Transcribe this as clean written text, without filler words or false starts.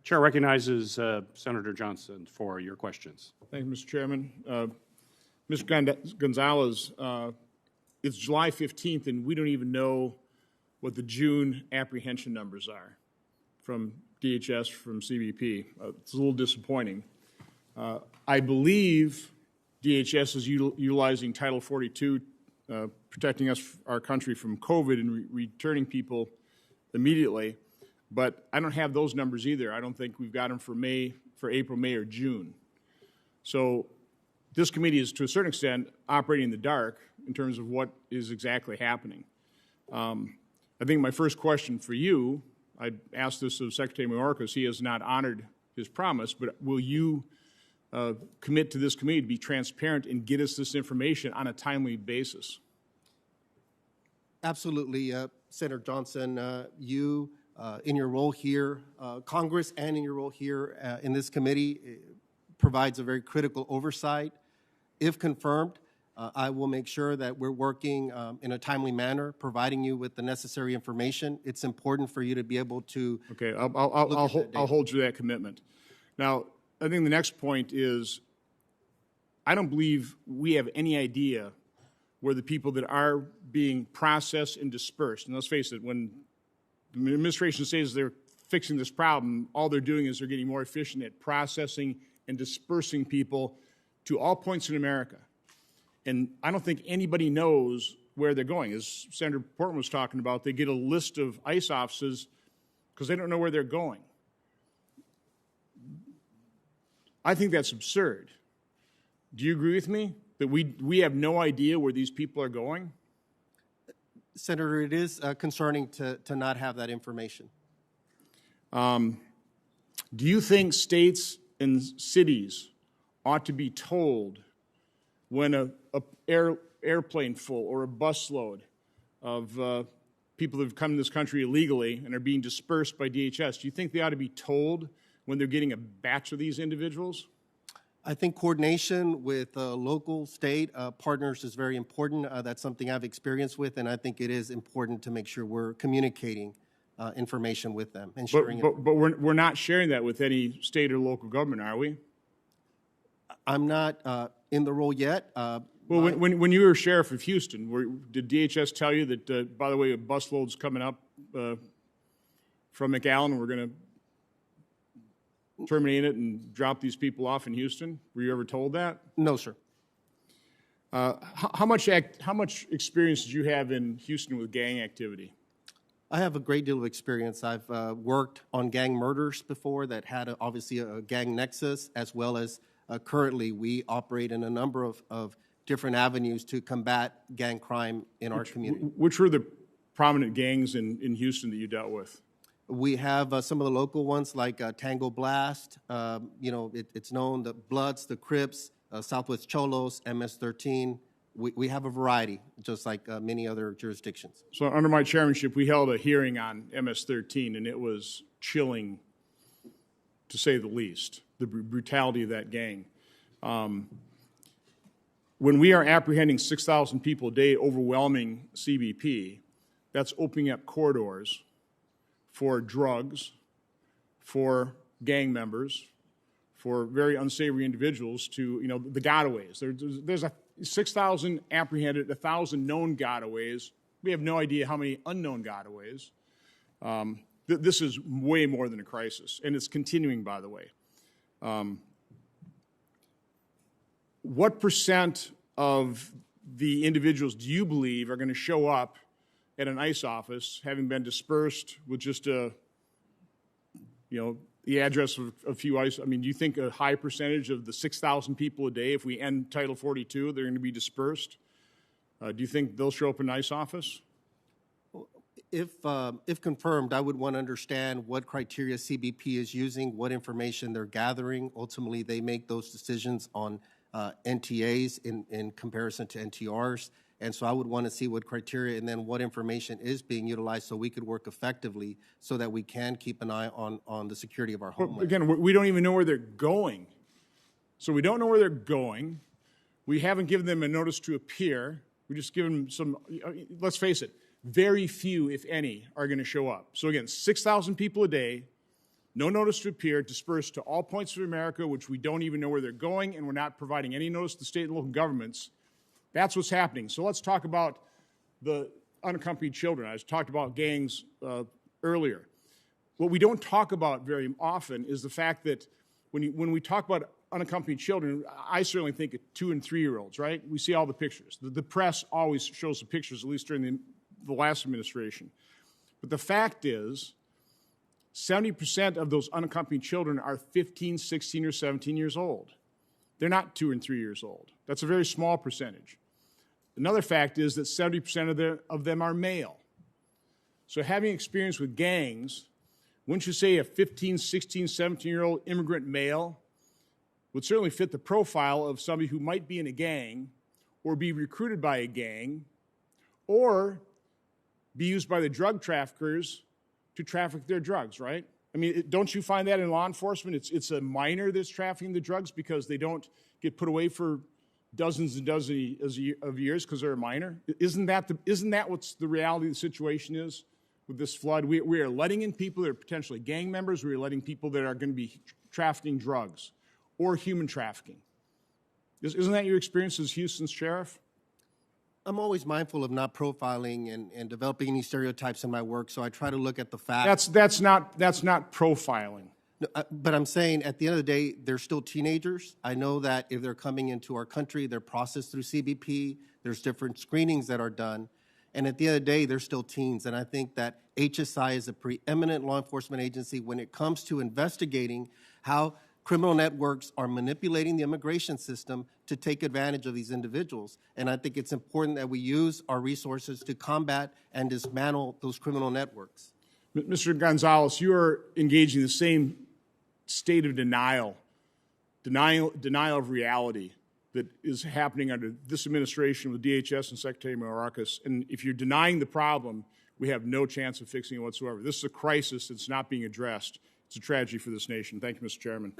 Chair recognizes Senator Johnson for your questions. Thank you, Mr. Chairman. Mr. Gonzalez, it's July 15th, and we don't even know what the June apprehension numbers are from DHS, from CBP. It's a little disappointing. I believe DHS is utilizing Title 42, protecting us, our country, from COVID and returning people immediately. But I don't have those numbers either. I don't think we've got them for April, May, or June. So this committee is, to a certain extent, operating in the dark in terms of what is exactly happening. I think my first question for you, I asked this of Secretary Mayorkas. He has not honored his promise, but will you commit to this committee to be transparent and get us this information on a timely basis? Absolutely, Senator Johnson. You, in your role here, Congress, and in your role here in this committee, provides a very critical oversight. If confirmed, I will make sure that we're working in a timely manner, providing you with the necessary information. It's important for you to be able to. Okay, I'll hold you to that commitment. Now, I think the next point is, I don't believe we have any idea where the people that are being processed and dispersed. And let's face it, when the administration says they're fixing this problem, all they're doing is they're getting more efficient at processing and dispersing people to all points in America. And I don't think anybody knows where they're going. As Senator Portman was talking about, they get a list of ICE officers because they don't know where they're going. I think that's absurd. Do you agree with me that we have no idea where these people are going? Senator, it is concerning to not have that information. Do you think states and cities ought to be told when an airplane full or a busload of people that have come to this country illegally and are being dispersed by DHS, do you think they ought to be told when they're getting a batch of these individuals? I think coordination with local, state partners is very important. That's something I've experienced with, and I think it is important to make sure we're communicating information with them and sharing it. But we're not sharing that with any state or local government, are we? I'm not in the role yet. Well, when you were sheriff of Houston, did DHS tell you that, by the way, a busload's coming up from McAllen and we're going to terminate it and drop these people off in Houston? Were you ever told that? No, sir. How much experience did you have in Houston with gang activity? I have a great deal of experience. I've worked on gang murders before that had obviously a gang nexus, as well as currently we operate in a number of different avenues to combat gang crime in our community. Which were the prominent gangs in Houston that you dealt with? We have some of the local ones like Tango Blast. It's known, the Bloods, the Crips, Southwest Cholos, MS-13. We have a variety, just like many other jurisdictions. So under my chairmanship, we held a hearing on MS-13, and it was chilling, to say the least, the brutality of that gang. When we are apprehending 6,000 people a day, overwhelming CBP, that's opening up corridors for drugs, for gang members, for very unsavory individuals to, the gotaways. There's 6,000 apprehended, 1,000 known gotaways. We have no idea how many unknown gotaways. This is way more than a crisis, and it's continuing, by the way. What percent of the individuals do you believe are going to show up at an ICE office, having been dispersed with just the address of a few ICE? I mean, do you think a high percentage of the 6,000 people a day, if we end Title 42, they're going to be dispersed? Do you think they'll show up in an ICE office? If confirmed, I would want to understand what criteria CBP is using, what information they're gathering. Ultimately, they make those decisions on NTAs in comparison to NTRs. And so I would want to see what criteria and then what information is being utilized so we could work effectively so that we can keep an eye on the security of our homeland. But again, we don't even know where they're going. So we don't know where they're going. We haven't given them a notice to appear. We just give them some, let's face it, very few, if any, are going to show up. So again, 6,000 people a day, no notice to appear, dispersed to all points of America, which we don't even know where they're going, and we're not providing any notice to state and local governments. That's what's happening. So let's talk about the unaccompanied children. I talked about gangs earlier. What we don't talk about very often is the fact that when we talk about unaccompanied children, I certainly think of 2- and 3-year-olds, right? We see all the pictures. The press always shows the pictures, at least during the last administration. But the fact is, 70% of those unaccompanied children are 15, 16, or 17 years old. They're not 2 and 3 years old. That's a very small percentage. Another fact is that 70% of them are male. So having experience with gangs, wouldn't you say a 15, 16, 17-year-old immigrant male would certainly fit the profile of somebody who might be in a gang or be recruited by a gang or be used by the drug traffickers to traffic their drugs, right? I mean, don't you find that in law enforcement? It's a minor that's trafficking the drugs because they don't get put away for dozens and dozens of years because they're a minor? Isn't that what's the reality of the situation is with this flood? We are letting in people that are potentially gang members. We are letting people that are going to be trafficking drugs or human trafficking. Isn't that your experience as Houston's sheriff? I'm always mindful of not profiling and developing any stereotypes in my work, so I try to look at the facts. That's not profiling. No, but I'm saying at the end of the day, they're still teenagers. I know that if they're coming into our country, they're processed through CBP. There's different screenings that are done. And at the end of the day, they're still teens. And I think that HSI is a preeminent law enforcement agency when it comes to investigating how criminal networks are manipulating the immigration system to take advantage of these individuals. And I think it's important that we use our resources to combat and dismantle those criminal networks. Mr. Gonzalez, you are engaging the same state of denial of reality that is happening under this administration with DHS and Secretary Mayorkas. And if you're denying the problem, we have no chance of fixing it whatsoever. This is a crisis that's not being addressed. It's a tragedy for this nation. Thank you, Mr. Chairman.